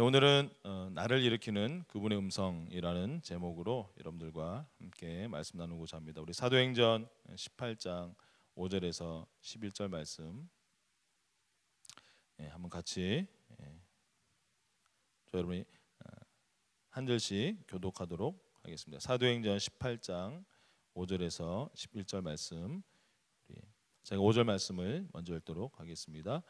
오늘은 나를 일으키는 그분의 음성이라는 제목으로 여러분들과 함께 말씀 나누고자 합니다. 우리 사도행전 18장 5절에서 11절 말씀 한번 같이 저 여러분이 한 절씩 교독하도록 하겠습니다. 사도행전 18장 5절에서 11절 말씀, 제가 5절 말씀을 먼저 읽도록 하겠습니다.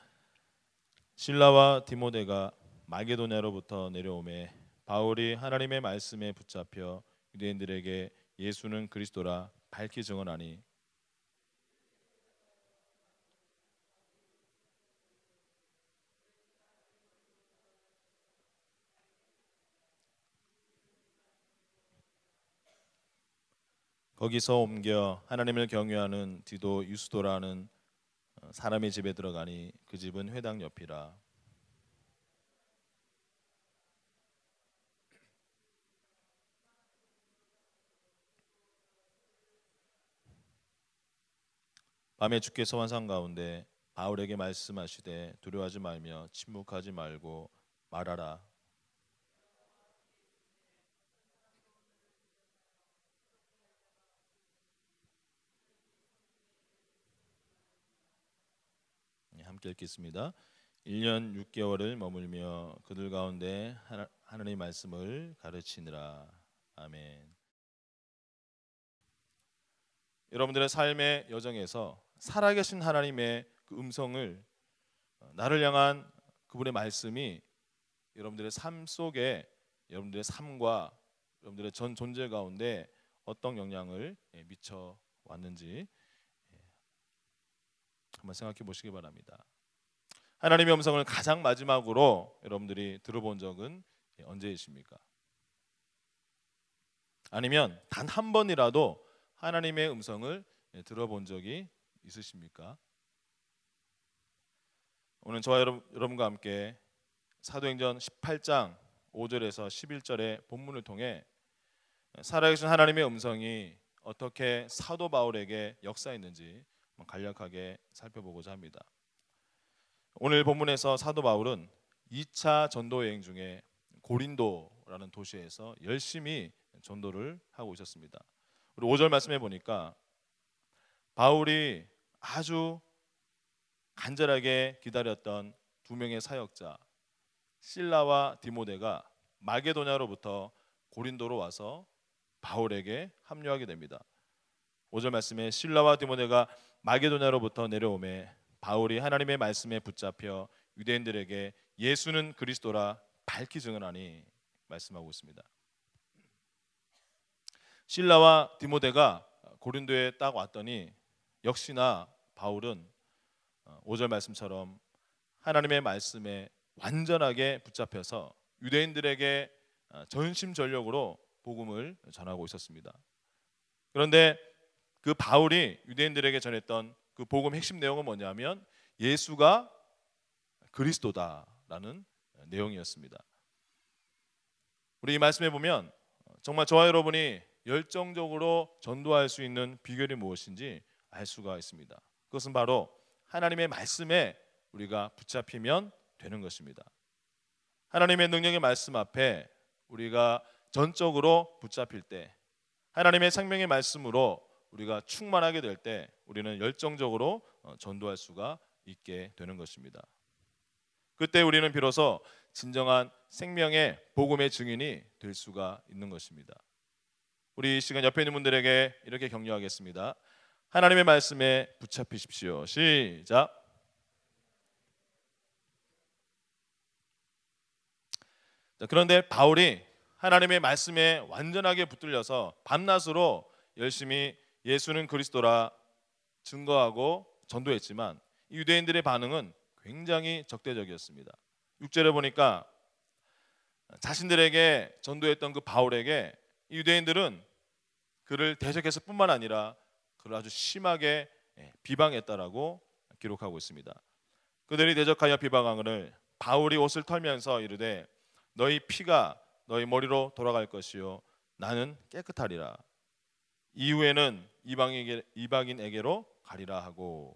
실라와 디모데가 마게도냐로부터 내려오매 바울이 하나님의 말씀에 붙잡혀 유대인들에게 예수는 그리스도라 밝히 증언하니 거기서 옮겨 하나님을 경외하는 디도 유스도라는 사람의 집에 들어가니 그 집은 회당 옆이라. 밤에 주께서 환상 가운데 바울에게 말씀하시되 두려워하지 말며 침묵하지 말고 말하라. 함께 읽겠습니다. 1년 6개월을 머물며 그들 가운데 하나님의 말씀을 가르치느라. 아멘. 여러분들의 삶의 여정에서 살아계신 하나님의 그 음성을, 나를 향한 그분의 말씀이 여러분들의 삶 속에, 여러분들의 삶과 여러분들의 전 존재 가운데 어떤 영향을 미쳐 왔는지 한번 생각해 보시기 바랍니다. 하나님의 음성을 가장 마지막으로 여러분들이 들어본 적은 언제이십니까? 아니면 단 한 번이라도 하나님의 음성을 들어본 적이 있으십니까? 오늘 저와 여러분과 함께 사도행전 18장 5절에서 11절의 본문을 통해 살아계신 하나님의 음성이 어떻게 사도 바울에게 역사했는지 간략하게 살펴보고자 합니다. 오늘 본문에서 사도 바울은 2차 전도 여행 중에 고린도라는 도시에서 열심히 전도를 하고 있었습니다. 우리 5절 말씀해 보니까 바울이 아주 간절하게 기다렸던 두 명의 사역자 실라와 디모데가 마게도냐로부터 고린도로 와서 바울에게 합류하게 됩니다. 5절 말씀에 실라와 디모데가 마게도냐로부터 내려오매 바울이 하나님의 말씀에 붙잡혀 유대인들에게 예수는 그리스도라 밝히 증언하니 말씀하고 있습니다. 실라와 디모데가 고린도에 딱 왔더니 역시나 바울은 5절 말씀처럼 하나님의 말씀에 완전하게 붙잡혀서 유대인들에게 전심전력으로 복음을 전하고 있었습니다. 그런데 그 바울이 유대인들에게 전했던 그 복음 핵심 내용은 뭐냐면 예수가 그리스도다라는 내용이었습니다. 우리 이 말씀에 보면 정말 저와 여러분이 열정적으로 전도할 수 있는 비결이 무엇인지 알 수가 있습니다. 그것은 바로 하나님의 말씀에 우리가 붙잡히면 되는 것입니다. 하나님의 능력의 말씀 앞에 우리가 전적으로 붙잡힐 때, 하나님의 생명의 말씀으로 우리가 충만하게 될 때 우리는 열정적으로 전도할 수가 있게 되는 것입니다. 그때 우리는 비로소 진정한 생명의 복음의 증인이 될 수가 있는 것입니다. 우리 이 시간 옆에 있는 분들에게 이렇게 격려하겠습니다. 하나님의 말씀에 붙잡히십시오. 시작. 그런데 바울이 하나님의 말씀에 완전하게 붙들려서 밤낮으로 열심히 예수는 그리스도라 증거하고 전도했지만 유대인들의 반응은 굉장히 적대적이었습니다. 6절에 보니까 자신들에게 전도했던 그 바울에게 유대인들은 그를 대적해서 뿐만 아니라 그를 아주 심하게 비방했다라고 기록하고 있습니다. 그들이 대적하여 비방하거늘 바울이 옷을 털면서 이르되 너희 피가 너희 머리로 돌아갈 것이요 나는 깨끗하리라. 이후에는 이방인에게로 가리라 하고.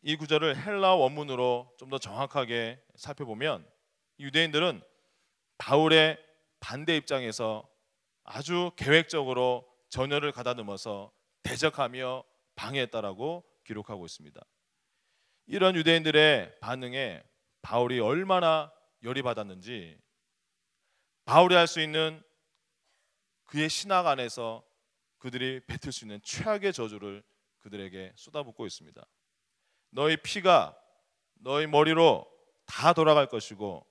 이 구절을 헬라 원문으로 좀 더 정확하게 살펴보면 유대인들은 바울의 반대 입장에서 아주 계획적으로 전열을 가다듬어서 대적하며 방해했다라고 기록하고 있습니다. 이런 유대인들의 반응에 바울이 얼마나 열이 받았는지, 바울이 할 수 있는 그의 신학 안에서 그들이 뱉을 수 있는 최악의 저주를 그들에게 쏟아붓고 있습니다. 너희 피가 너희 머리로 다 돌아갈 것이고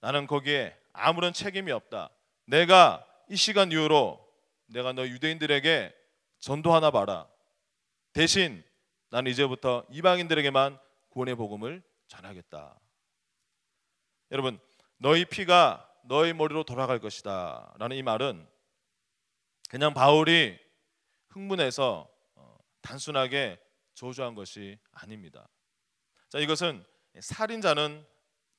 나는 거기에 아무런 책임이 없다. 내가 이 시간 이후로 내가 너 유대인들에게 전도하나 봐라. 대신 나는 이제부터 이방인들에게만 구원의 복음을 전하겠다. 여러분, 너희 피가 너희 머리로 돌아갈 것이다 라는 이 말은 그냥 바울이 흥분해서 단순하게 저주한 것이 아닙니다. 자, 이것은 살인자는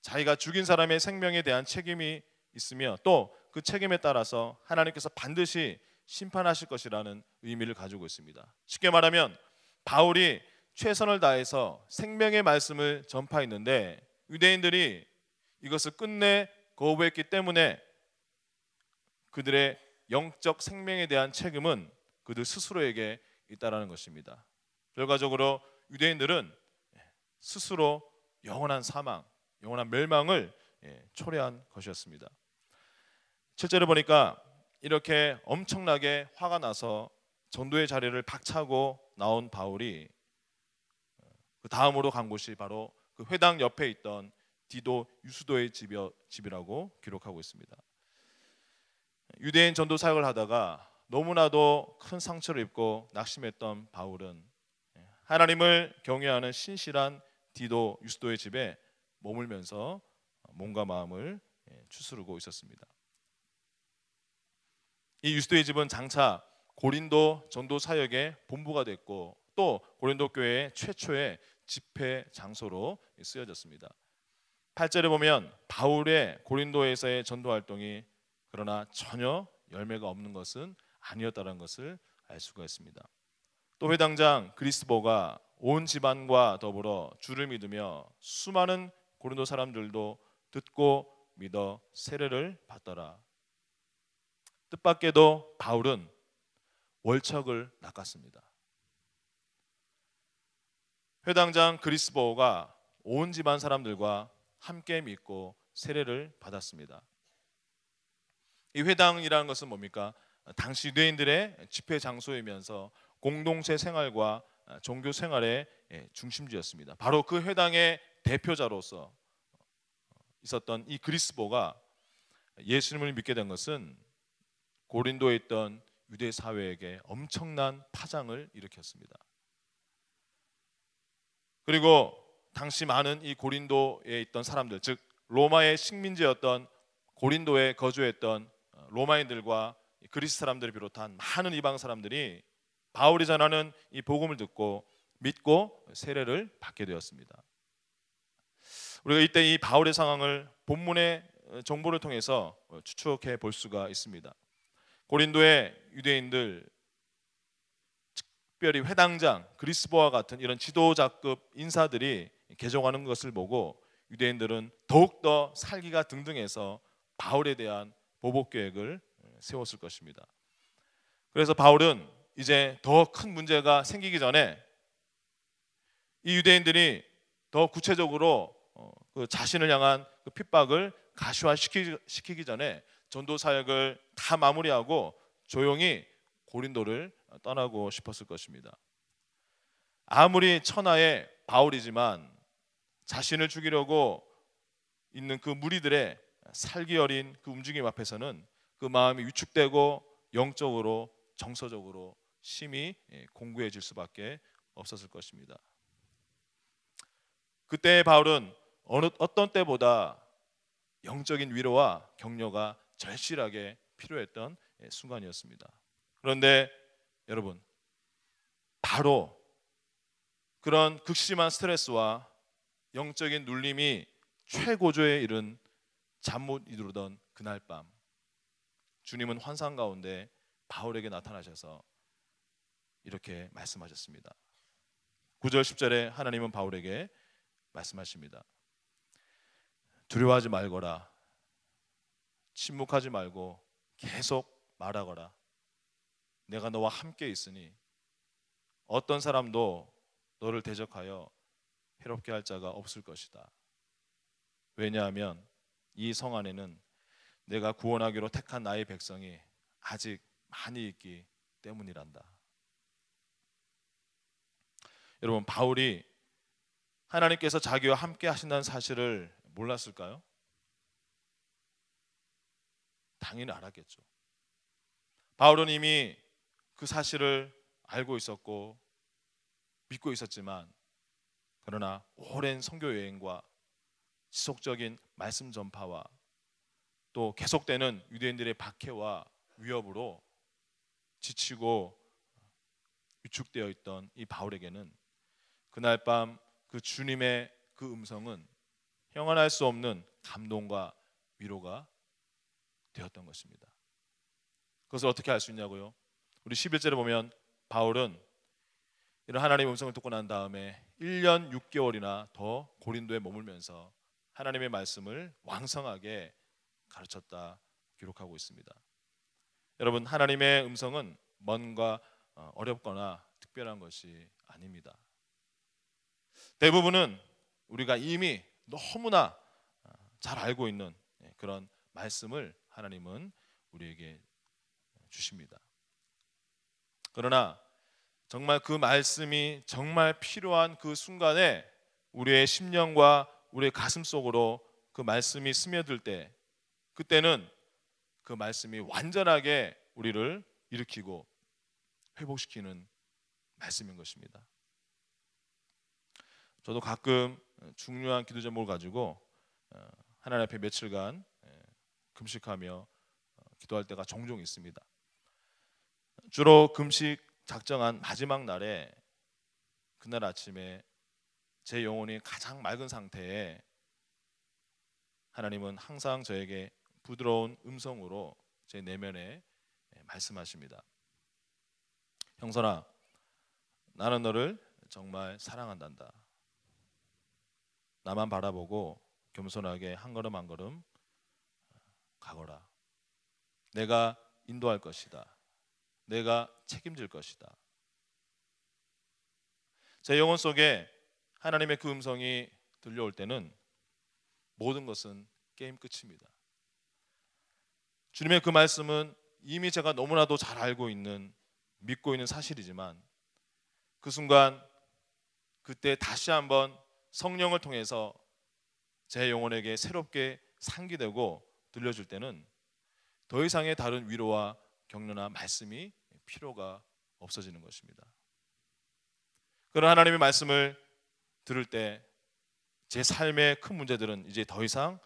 자기가 죽인 사람의 생명에 대한 책임이 있으며 또 그 책임에 따라서 하나님께서 반드시 심판하실 것이라는 의미를 가지고 있습니다. 쉽게 말하면 바울이 최선을 다해서 생명의 말씀을 전파했는데 유대인들이 이것을 끝내 거부했기 때문에 그들의 영적 생명에 대한 책임은 그들 스스로에게 있다라는 것입니다. 결과적으로 유대인들은 스스로 영원한 사망, 영원한 멸망을 초래한 것이었습니다. 실제로 보니까 이렇게 엄청나게 화가 나서 전도의 자리를 박차고 나온 바울이 그 다음으로 간 곳이 바로 그 회당 옆에 있던 디도 유스도의 집이라고 기록하고 있습니다. 유대인 전도 사역을 하다가 너무나도 큰 상처를 입고 낙심했던 바울은 하나님을 경외하는 신실한 디도 유스도의 집에 머물면서 몸과 마음을 추스르고 있었습니다. 이 유스도의 집은 장차 고린도 전도 사역의 본부가 됐고 또 고린도 교회의 최초의 집회 장소로 쓰여졌습니다. 8절에 보면 바울의 고린도에서의 전도 활동이 그러나 전혀 열매가 없는 것은 아니었다는 것을 알 수가 있습니다. 또 회당장 그리스보가 온 집안과 더불어 주를 믿으며 수많은 고린도 사람들도 듣고 믿어 세례를 받더라. 뜻밖에도 바울은 월척을 낚았습니다. 회당장 그리스보가 온 집안 사람들과 함께 믿고 세례를 받았습니다. 이 회당이라는 것은 뭡니까? 당시 유대인들의 집회 장소이면서 공동체 생활과 종교 생활의 중심지였습니다. 바로 그 회당의 대표자로서 있었던 이 그리스보가 예수님을 믿게 된 것은 고린도에 있던 유대 사회에게 엄청난 파장을 일으켰습니다. 그리고 당시 많은 이 고린도에 있던 사람들, 즉 로마의 식민지였던 고린도에 거주했던 로마인들과 그리스 사람들을 비롯한 많은 이방 사람들이 바울이 전하는 이 복음을 듣고 믿고 세례를 받게 되었습니다. 우리가 이때 이 바울의 상황을 본문의 정보를 통해서 추측해 볼 수가 있습니다. 고린도의 유대인들, 특별히 회당장 그리스보와 같은 이런 지도자급 인사들이 개종하는 것을 보고 유대인들은 더욱더 살기가 등등해서 바울에 대한 보복 계획을 세웠을 것입니다. 그래서 바울은 이제 더 큰 문제가 생기기 전에 이 유대인들이 더 구체적으로 그 자신을 향한 그 핍박을 가시화시키기 전에 전도 사역을 다 마무리하고 조용히 고린도를 떠나고 싶었을 것입니다. 아무리 천하의 바울이지만 자신을 죽이려고 있는 그 무리들의 살기 어린 그 움직임 앞에서는 그 마음이 위축되고 영적으로 정서적으로 심히 공고해질 수밖에 없었을 것입니다. 그때 바울은 어떤 때보다 영적인 위로와 격려가 절실하게 필요했던 순간이었습니다. 그런데 여러분, 바로 그런 극심한 스트레스와 영적인 눌림이 최고조에 이른 잠 못 이루던 그날 밤, 주님은 환상 가운데 바울에게 나타나셔서 이렇게 말씀하셨습니다. 9절 10절에 하나님은 바울에게 말씀하십니다. 두려워하지 말거라. 침묵하지 말고 계속 말하거라. 내가 너와 함께 있으니 어떤 사람도 너를 대적하여 해롭게 할 자가 없을 것이다. 왜냐하면 이 성 안에는 내가 구원하기로 택한 나의 백성이 아직 많이 있기 때문이란다. 여러분, 바울이 하나님께서 자기와 함께 하신다는 사실을 몰랐을까요? 당연히 알았겠죠. 바울은 이미 그 사실을 알고 있었고 믿고 있었지만, 그러나 오랜 선교 여행과 지속적인 말씀 전파와 또 계속되는 유대인들의 박해와 위협으로 지치고 위축되어 있던 이 바울에게는 그날 밤 그 주님의 그 음성은 형언할 수 없는 감동과 위로가 되었던 것입니다. 그것을 어떻게 알 수 있냐고요? 우리 11절에 보면 바울은 이런 하나님의 음성을 듣고 난 다음에 1년 6개월이나 더 고린도에 머물면서 하나님의 말씀을 왕성하게 가르쳤다 기록하고 있습니다. 여러분, 하나님의 음성은 뭔가 어렵거나 특별한 것이 아닙니다. 대부분은 우리가 이미 너무나 잘 알고 있는 그런 말씀을 하나님은 우리에게 주십니다. 그러나 정말 그 말씀이 정말 필요한 그 순간에 우리의 심령과 우리의 가슴 속으로 그 말씀이 스며들 때, 그때는 그 말씀이 완전하게 우리를 일으키고 회복시키는 말씀인 것입니다. 저도 가끔 중요한 기도 제목을 가지고 하나님 앞에 며칠간 금식하며 기도할 때가 종종 있습니다. 주로 금식 작정한 마지막 날에, 그날 아침에 제 영혼이 가장 맑은 상태에 하나님은 항상 저에게 부드러운 음성으로 제 내면에 말씀하십니다. 형선아, 나는 너를 정말 사랑한단다. 나만 바라보고 겸손하게 한 걸음 한 걸음 가거라. 내가 인도할 것이다. 내가 책임질 것이다. 제 영혼 속에 하나님의 그 음성이 들려올 때는 모든 것은 게임 끝입니다. 주님의 그 말씀은 이미 제가 너무나도 잘 알고 있는, 믿고 있는 사실이지만, 그 순간 그때 다시 한번 성령을 통해서 제 영혼에게 새롭게 상기되고 들려줄 때는 더 이상의 다른 위로와 격려나 말씀이 필요가 없어지는 것입니다. 그런 하나님의 말씀을 들을 때 제 삶의 큰 문제들은 이제 더 이상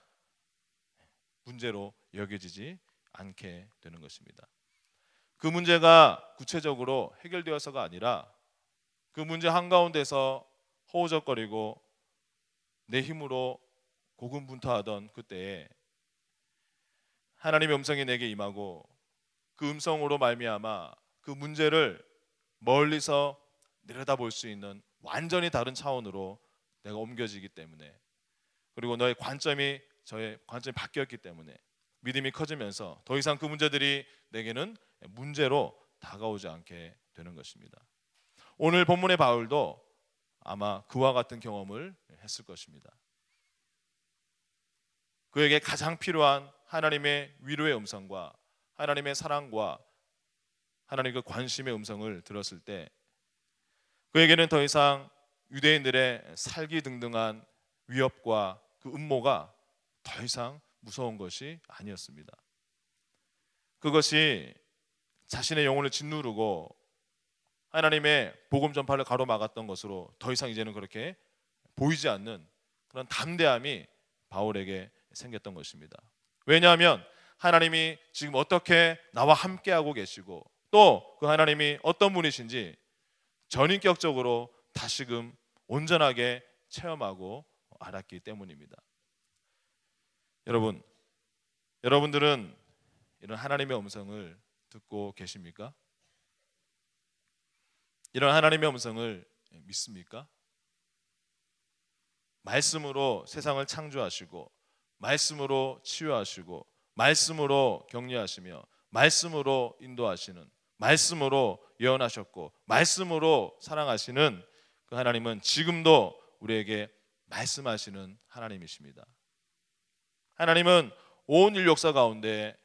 문제로 여겨지지 않게 되는 것입니다. 그 문제가 구체적으로 해결되어서가 아니라 그 문제 한가운데서 허우적거리고 내 힘으로 고군분투하던 그때에 하나님의 음성이 내게 임하고 그 음성으로 말미암아 그 문제를 멀리서 내려다볼 수 있는 완전히 다른 차원으로 내가 옮겨지기 때문에, 그리고 너의 관점이 저의 관점이 바뀌었기 때문에 믿음이 커지면서 더 이상 그 문제들이 내게는 문제로 다가오지 않게 되는 것입니다. 오늘 본문의 바울도 아마 그와 같은 경험을 했을 것입니다. 그에게 가장 필요한 하나님의 위로의 음성과 하나님의 사랑과 하나님의 그 관심의 음성을 들었을 때 그에게는 더 이상 유대인들의 살기등등한 위협과 그 음모가 더 이상 무서운 것이 아니었습니다. 그것이 자신의 영혼을 짓누르고 하나님의 복음 전파를 가로막았던 것으로 더 이상 이제는 그렇게 보이지 않는 그런 담대함이 바울에게 생겼던 것입니다. 왜냐하면 하나님이 지금 어떻게 나와 함께하고 계시고 또 그 하나님이 어떤 분이신지 전인격적으로 다시금 온전하게 체험하고 알았기 때문입니다. 여러분들은 이런 하나님의 음성을 듣고 계십니까? 이런 하나님의 음성을 믿습니까? 말씀으로 세상을 창조하시고 말씀으로 치유하시고 말씀으로 격려하시며 말씀으로 인도하시는, 말씀으로 예언하셨고 말씀으로 사랑하시는 그 하나님은 지금도 우리에게 말씀하시는 하나님이십니다. 하나님은 온 인류 역사 가운데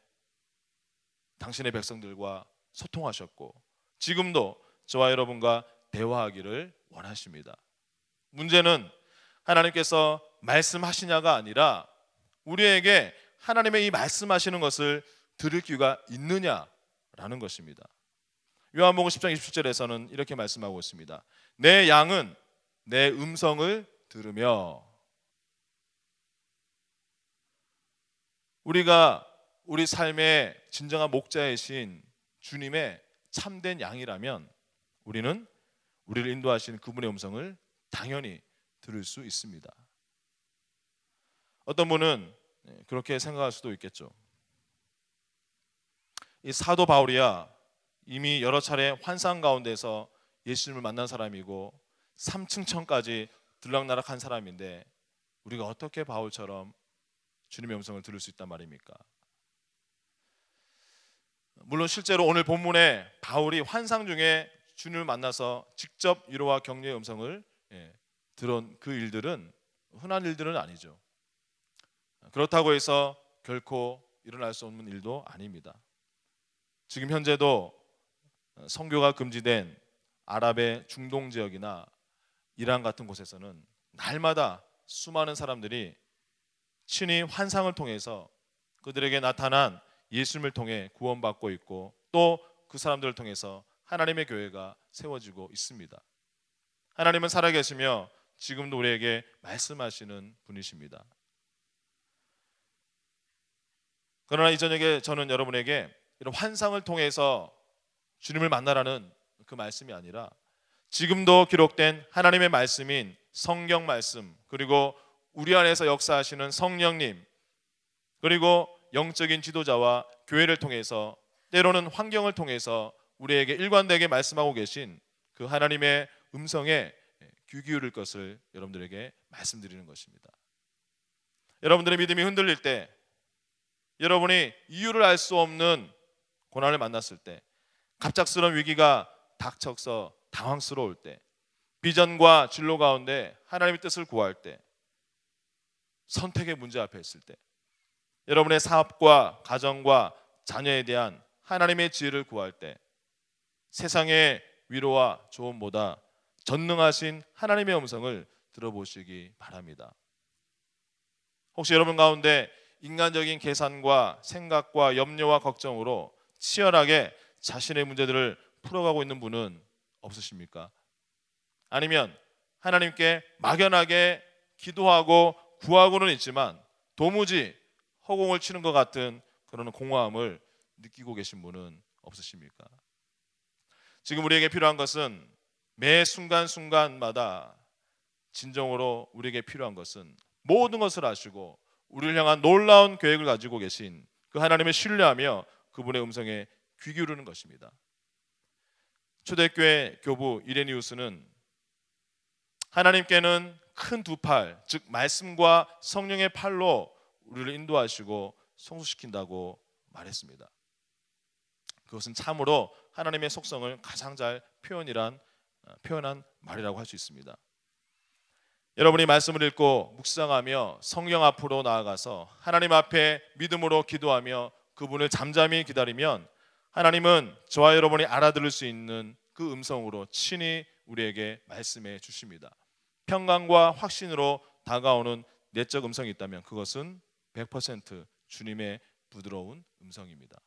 당신의 백성들과 소통하셨고 지금도 저와 여러분과 대화하기를 원하십니다. 문제는 하나님께서 말씀하시냐가 아니라 우리에게 하나님의 이 말씀하시는 것을 들을 귀가 있느냐라는 것입니다. 요한복음 10장 27절에서는 이렇게 말씀하고 있습니다. 내 양은 내 음성을 들으며. 우리가 우리 삶의 진정한 목자이신 주님의 참된 양이라면 우리는 우리를 인도하시는 그분의 음성을 당연히 들을 수 있습니다. 어떤 분은 그렇게 생각할 수도 있겠죠. 이 사도 바울이야 이미 여러 차례 환상 가운데서 예수님을 만난 사람이고 3층 천까지 들락날락한 사람인데 우리가 어떻게 바울처럼 주님의 음성을 들을 수 있단 말입니까? 물론 실제로 오늘 본문에 바울이 환상 중에 주님을 만나서 직접 위로와 격려의 음성을 들은 그 일들은 흔한 일들은 아니죠. 그렇다고 해서 결코 일어날 수 없는 일도 아닙니다. 지금 현재도 선교가 금지된 아랍의 중동 지역이나 이란 같은 곳에서는 날마다 수많은 사람들이 친히 환상을 통해서 그들에게 나타난 예수님을 통해 구원받고 있고 또 그 사람들을 통해서 하나님의 교회가 세워지고 있습니다. 하나님은 살아계시며 지금도 우리에게 말씀하시는 분이십니다. 그러나 이 저녁에 저는 여러분에게 이런 환상을 통해서 주님을 만나라는 그 말씀이 아니라 지금도 기록된 하나님의 말씀인 성경 말씀, 그리고 우리 안에서 역사하시는 성령님, 그리고 영적인 지도자와 교회를 통해서 때로는 환경을 통해서 우리에게 일관되게 말씀하고 계신 그 하나님의 음성에 귀 기울일 것을 여러분들에게 말씀드리는 것입니다. 여러분들의 믿음이 흔들릴 때, 여러분이 이유를 알 수 없는 고난을 만났을 때, 갑작스러운 위기가 닥쳐서 당황스러울 때, 비전과 진로 가운데 하나님의 뜻을 구할 때, 선택의 문제 앞에 있을 때, 여러분의 사업과 가정과 자녀에 대한 하나님의 지혜를 구할 때, 세상의 위로와 조언보다 전능하신 하나님의 음성을 들어보시기 바랍니다. 혹시 여러분 가운데 인간적인 계산과 생각과 염려와 걱정으로 치열하게 자신의 문제들을 풀어가고 있는 분은 없으십니까? 아니면 하나님께 막연하게 기도하고 구하고는 있지만 도무지 허공을 치는 것 같은 그런 공허함을 느끼고 계신 분은 없으십니까? 지금 우리에게 필요한 것은 매 순간순간마다 진정으로 우리에게 필요한 것은 모든 것을 아시고 우리를 향한 놀라운 계획을 가지고 계신 그 하나님을 신뢰하며 그분의 음성에 귀 기울이는 것입니다. 초대교회 교부 이레니우스는 하나님께는 큰 두 팔, 즉 말씀과 성령의 팔로 우리를 인도하시고 성숙시킨다고 말했습니다. 그것은 참으로 하나님의 속성을 가장 잘 표현한 말이라고 할 수 있습니다. 여러분이 말씀을 읽고 묵상하며 성령 앞으로 나아가서 하나님 앞에 믿음으로 기도하며 그분을 잠잠히 기다리면 하나님은 저와 여러분이 알아들을 수 있는 그 음성으로 친히 우리에게 말씀해 주십니다. 평강과 확신으로 다가오는 내적 음성이 있다면 그것은 100% 주님의 부드러운 음성입니다.